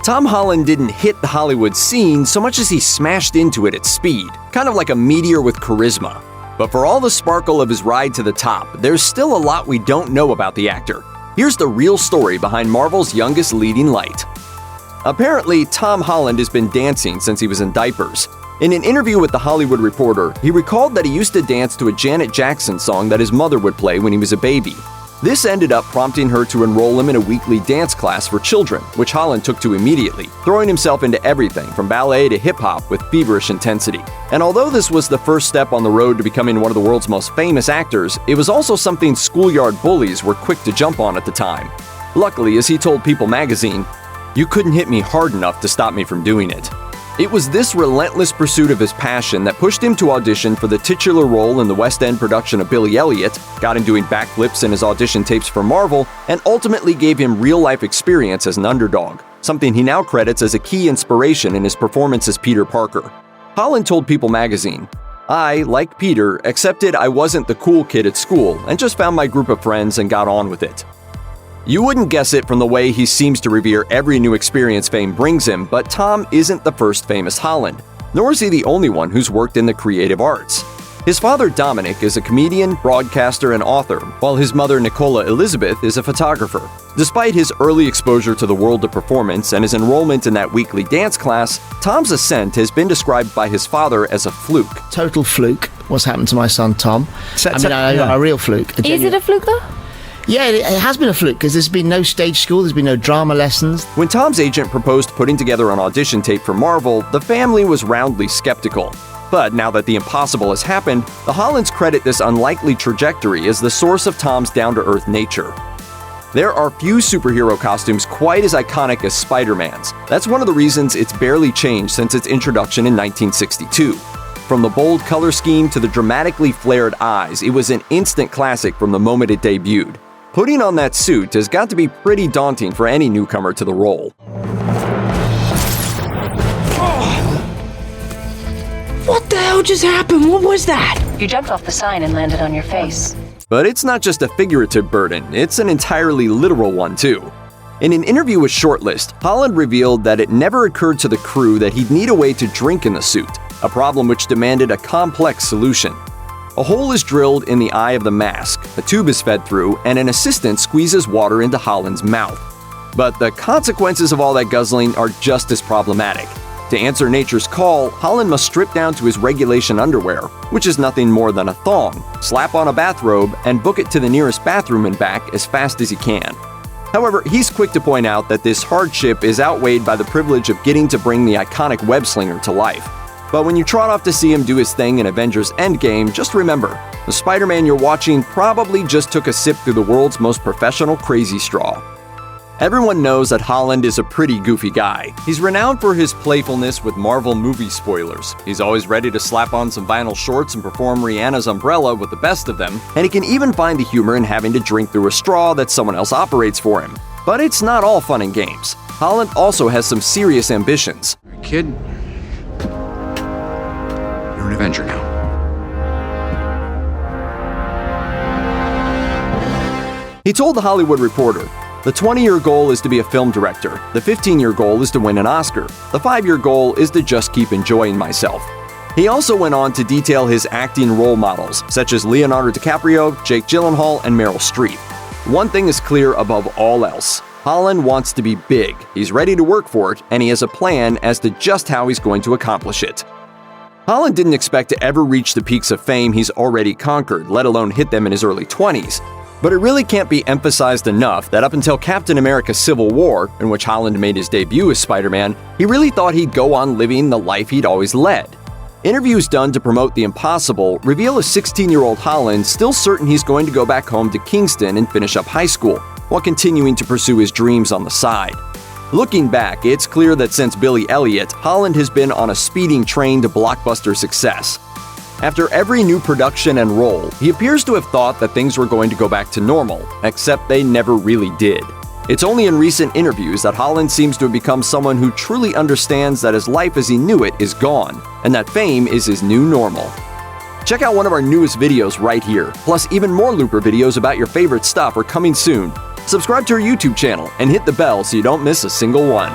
Tom Holland didn't hit the Hollywood scene so much as he smashed into it at speed, kind of like a meteor with charisma. But for all the sparkle of his ride to the top, there's still a lot we don't know about the actor. Here's the real story behind Marvel's youngest leading light. Apparently, Tom Holland has been dancing since he was in diapers. In an interview with The Hollywood Reporter, he recalled that he used to dance to a Janet Jackson song that his mother would play when he was a baby. This ended up prompting her to enroll him in a weekly dance class for children, which Holland took to immediately, throwing himself into everything from ballet to hip-hop with feverish intensity. And although this was the first step on the road to becoming one of the world's most famous actors, it was also something schoolyard bullies were quick to jump on at the time. Luckily, as he told People magazine, "You couldn't hit me hard enough to stop me from doing it." It was this relentless pursuit of his passion that pushed him to audition for the titular role in the West End production of Billy Elliot, got him doing backflips in his audition tapes for Marvel, and ultimately gave him real-life experience as an underdog, something he now credits as a key inspiration in his performance as Peter Parker. Holland told People magazine, "I, like Peter, accepted I wasn't the cool kid at school and just found my group of friends and got on with it." You wouldn't guess it from the way he seems to revere every new experience fame brings him, but Tom isn't the first famous Holland, nor is he the only one who's worked in the creative arts. His father Dominic is a comedian, broadcaster, and author, while his mother Nicola Elizabeth is a photographer. Despite his early exposure to the world of performance and his enrollment in that weekly dance class, Tom's ascent has been described by his father as a fluke. Total fluke, what's happened to my son Tom. A real fluke. Is it a fluke though? Yeah, it has been a fluke because there's been no stage school, there's been no drama lessons. When Tom's agent proposed putting together an audition tape for Marvel, the family was roundly skeptical. But now that the impossible has happened, the Hollands credit this unlikely trajectory as the source of Tom's down-to-earth nature. There are few superhero costumes quite as iconic as Spider-Man's. That's one of the reasons it's barely changed since its introduction in 1962. From the bold color scheme to the dramatically flared eyes, it was an instant classic from the moment it debuted. Putting on that suit has got to be pretty daunting for any newcomer to the role. What the hell just happened? What was that? You jumped off the sign and landed on your face. But it's not just a figurative burden, it's an entirely literal one too. In an interview with Shortlist, Holland revealed that it never occurred to the crew that he'd need a way to drink in the suit, a problem which demanded a complex solution. A hole is drilled in the eye of the mask, a tube is fed through, and an assistant squeezes water into Holland's mouth. But the consequences of all that guzzling are just as problematic. To answer nature's call, Holland must strip down to his regulation underwear, which is nothing more than a thong, slap on a bathrobe, and book it to the nearest bathroom and back as fast as he can. However, he's quick to point out that this hardship is outweighed by the privilege of getting to bring the iconic web-slinger to life. But when you trot off to see him do his thing in Avengers Endgame, just remember, the Spider-Man you're watching probably just took a sip through the world's most professional crazy straw. Everyone knows that Holland is a pretty goofy guy. He's renowned for his playfulness with Marvel movie spoilers. He's always ready to slap on some vinyl shorts and perform Rihanna's Umbrella with the best of them, and he can even find the humor in having to drink through a straw that someone else operates for him. But it's not all fun and games. Holland also has some serious ambitions. Kid, you're an Avenger now. He told The Hollywood Reporter, "The 20-year goal is to be a film director. The 15-year goal is to win an Oscar. The 5-year goal is to just keep enjoying myself." He also went on to detail his acting role models, such as Leonardo DiCaprio, Jake Gyllenhaal, and Meryl Streep. One thing is clear above all else. Holland wants to be big, he's ready to work for it, and he has a plan as to just how he's going to accomplish it. Holland didn't expect to ever reach the peaks of fame he's already conquered, let alone hit them in his early 20s. But it really can't be emphasized enough that up until Captain America: Civil War, in which Holland made his debut as Spider-Man, he really thought he'd go on living the life he'd always led. Interviews done to promote the impossible reveal a 16-year-old Holland still certain he's going to go back home to Kingston and finish up high school, while continuing to pursue his dreams on the side. Looking back, it's clear that since Billy Elliot, Holland has been on a speeding train to blockbuster success. After every new production and role, he appears to have thought that things were going to go back to normal, except they never really did. It's only in recent interviews that Holland seems to have become someone who truly understands that his life as he knew it is gone, and that fame is his new normal. Check out one of our newest videos right here, plus even more Looper videos about your favorite stuff are coming soon. Subscribe to our YouTube channel and hit the bell so you don't miss a single one.